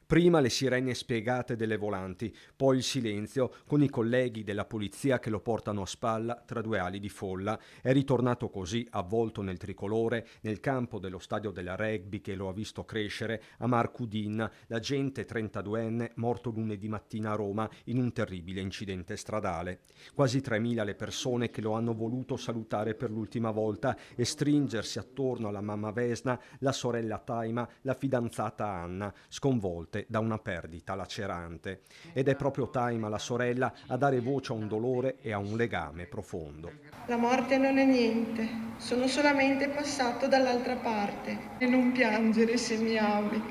Prima le sirene spiegate delle volanti, poi il silenzio con i colleghi della polizia che lo portano a spalla tra due ali di folla. È ritornato così, avvolto nel tricolore, nel campo dello stadio della rugby che lo ha visto crescere, Amar Kudin, l'agente 32enne morto lunedì mattina a Roma in un terribile incidente stradale. Quasi 3.000 le persone che lo hanno voluto salutare per l'ultima volta e stringersi attorno alla mamma Vesna, la sorella Taima, la fidanzata Anna, sconvolte da una perdita lacerante. Ed è proprio Taima, la sorella, a dare voce a un dolore e a un legame profondo. La morte non è niente, sono solamente passato dall'altra parte. E non piangere se mi ami,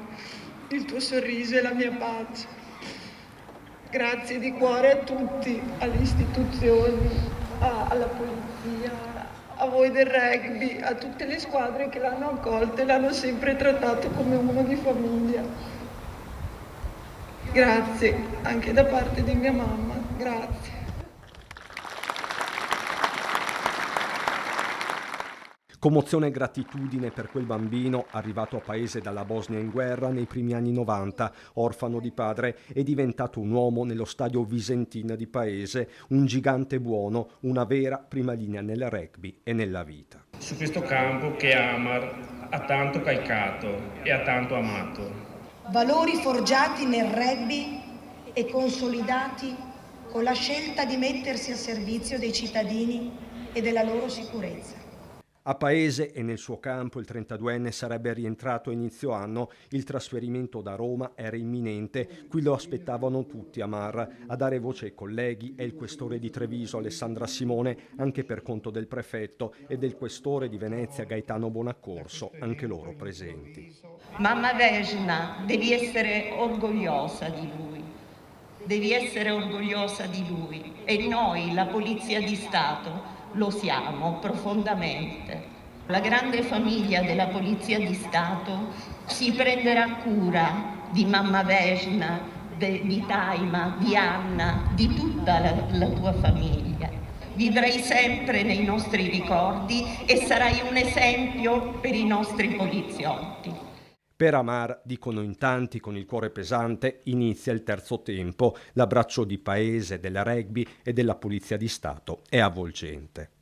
il tuo sorriso è la mia pace. Grazie di cuore a tutti, alle istituzioni, alla polizia, a voi del rugby, a tutte le squadre che l'hanno accolto e l'hanno sempre trattato come uno di famiglia. Grazie, anche da parte di mia mamma, grazie. Commozione e gratitudine per quel bambino arrivato a paese dalla Bosnia in guerra nei primi anni 90, orfano di padre, è diventato un uomo nello stadio Visentin di Paese, un gigante buono, una vera prima linea nel rugby e nella vita. Su questo campo che Amar ha tanto calcato e ha tanto amato. Valori forgiati nel rugby e consolidati con la scelta di mettersi a servizio dei cittadini e della loro sicurezza. A Paese e nel suo campo il 32enne sarebbe rientrato a inizio anno, il trasferimento da Roma era imminente, qui lo aspettavano tutti a Mar, a dare voce ai colleghi e il questore di Treviso Alessandra Simone, anche per conto del prefetto, e del questore di Venezia Gaetano Bonaccorso, anche loro presenti. Mamma Vesna, devi essere orgogliosa di lui, devi essere orgogliosa di lui e noi, la Polizia di Stato, lo siamo profondamente. La grande famiglia della Polizia di Stato si prenderà cura di mamma Vesna, di Taima, di Anna, di tutta la tua famiglia. Vivrai sempre nei nostri ricordi e sarai un esempio per i nostri poliziotti. Per Amar, dicono in tanti con il cuore pesante, inizia il terzo tempo. L'abbraccio di Paese, della rugby e della Polizia di Stato è avvolgente.